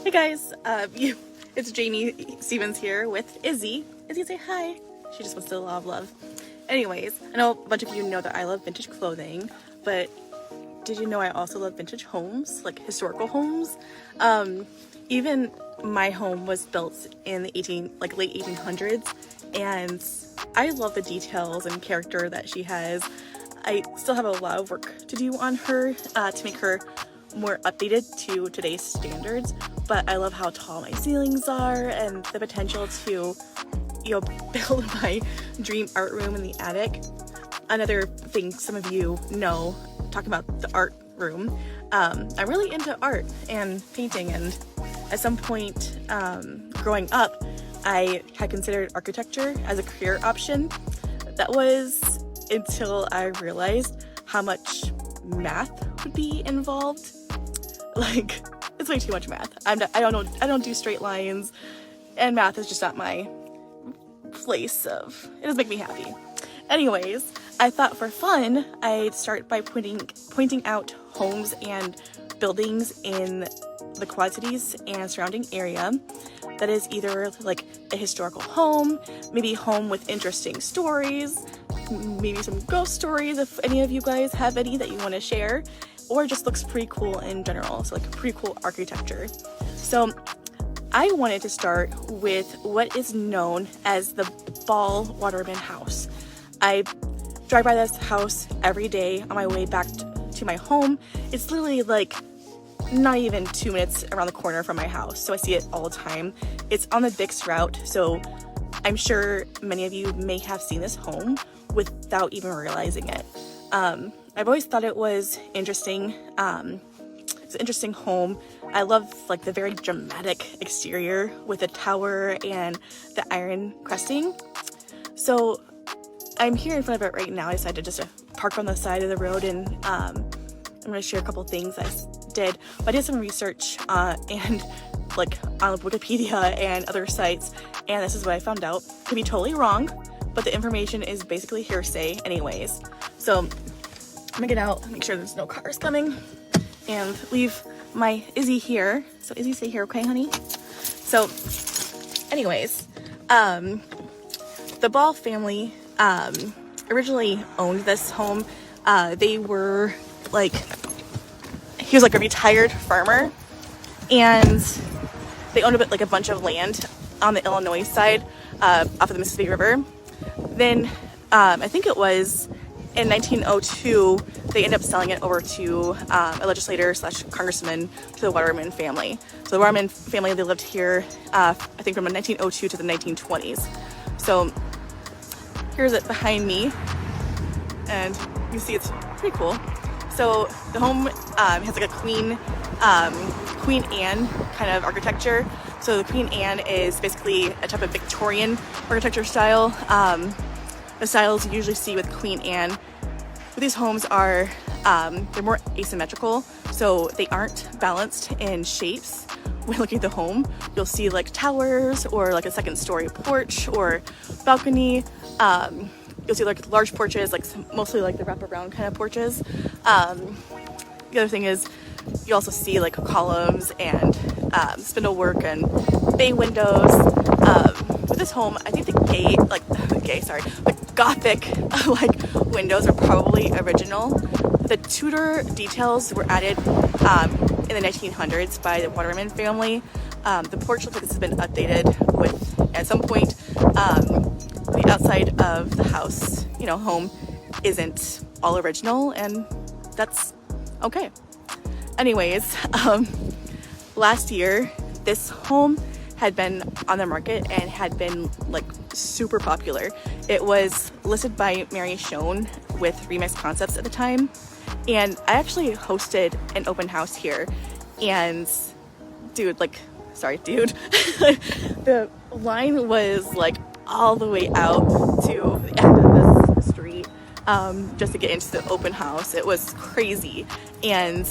Hey guys, it's Jamie Stevens here with Izzy. Izzy, say hi. She just wants to love. Anyways, I know a bunch of you know that I love vintage clothing, but did you know I also love vintage homes, like historical homes? Even my home was built in the late 1800s, and I love the details and character that she has. I still have a lot of work to do on her to make her more updated to today's standards, but I love how tall my ceilings are and the potential to, build my dream art room in the attic. Another thing some of you know, talking about the art room, I'm really into art and painting, and at some point growing up, I had considered architecture as a career option. That was until I realized how much math would be involved. Like, it's way too much math. I don't do straight lines, and math is just not my place of, it doesn't make me happy. Anyways, I thought for fun, I'd start by pointing out homes and buildings in the Quad Cities and surrounding area that is either like a historical home, maybe a home with interesting stories, maybe some ghost stories if any of you guys have any that you want to share, or just looks pretty cool in general, so like pretty cool architecture. So I wanted to start with what is known as the Ball-Waterman house. I drive by this house every day on my way back to my home. It's literally like not even 2 minutes around the corner from my house, so I see it all the time. It's on the Dix route, so I'm sure many of you may have seen this home without even realizing it. I've always thought it was interesting. It's an interesting home. I love like the very dramatic exterior with the tower and the iron cresting. So I'm here in front of it right now. I decided to just park on the side of the road, and I'm going to share a couple things I did. But I did some research and like on Wikipedia and other sites, and this is what I found out. Could be totally wrong, but the information is basically hearsay anyways. So I'm gonna get out, make sure there's no cars coming, and leave my Izzy here. So Izzy, stay here, okay, honey? So anyways, the Ball family originally owned this home. They were like, he was like a retired farmer, and they owned a bunch of land on the Illinois side off of the Mississippi River. Then I think it was in 1902 they ended up selling it over to a legislator / congressman to the Waterman family. So the Waterman family, they lived here I think from 1902 to the 1920s. So here's it behind me, and you see it's pretty cool. So the home has like a Queen Anne kind of architecture. So the Queen Anne is basically a type of Victorian architecture style. The styles you usually see with Queen Anne with these homes are they're more asymmetrical, so they aren't balanced in shapes. When looking at the home, you'll see like towers or like a second story porch or balcony. You'll see like large porches, like mostly like the wraparound kind of porches. The other thing is you also see like columns and spindle work and bay windows. With this home, I think the Gothic like windows are probably original. The Tudor details were added in the 1900s by the Waterman family. The porch looks like this has been updated with, at some point, the outside of the house, home isn't all original, and that's okay. Anyways, last year, this home had been on the market and had been like super popular. It was listed by Mary Schoen with Remix Concepts at the time, and I actually hosted an open house here, and dude, the line was like all the way out to the end of this street just to get into the open house. It was crazy, and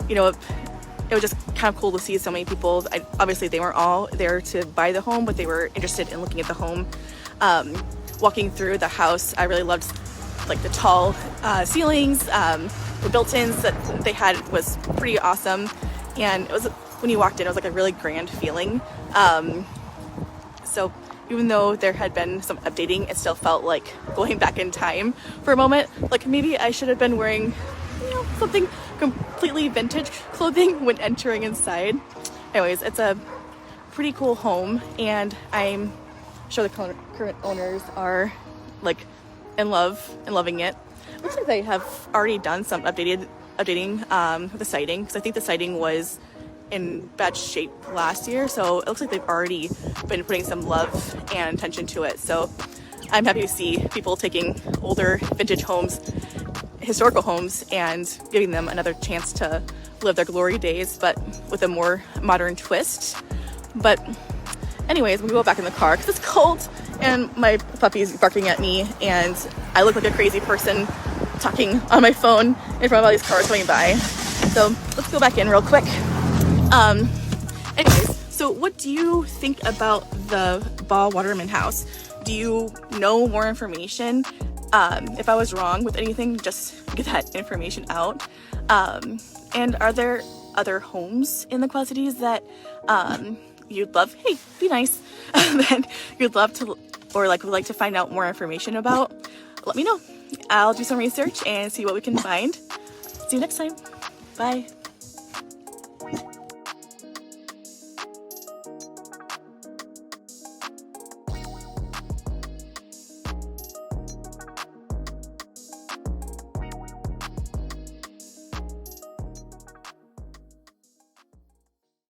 it was just kind of cool to see so many people. Obviously they weren't all there to buy the home, but they were interested in looking at the home. Walking through the house, I really loved like the tall ceilings. The built-ins that they had was pretty awesome. and it was, when you walked in, it was like a really grand feeling. So even though there had been some updating, it still felt like going back in time for a moment. Like maybe I should have been wearing, something completely vintage clothing when entering inside. Anyways, it's a pretty cool home, and I'm sure the current owners are like in love and loving it. Looks like they have already done some updating with the siding, because I think the siding was in bad shape last year, so it looks like they've already been putting some love and attention to it. So I'm happy to see people taking older vintage homes, historical homes, and giving them another chance to live their glory days, but with a more modern twist. But anyways, we go back in the car because it's cold and my puppy's barking at me, and I look like a crazy person talking on my phone in front of all these cars going by. So let's go back in real quick. Anyways, so what do you think about the Ball-Waterman house? Do you know more information? If I was wrong with anything, just get that information out. And are there other homes in the Quad Cities that you'd love, hey, be nice, that you'd love to, or like would like to find out more information about? Let me know. I'll do some research and see what we can find. See you next time. Bye.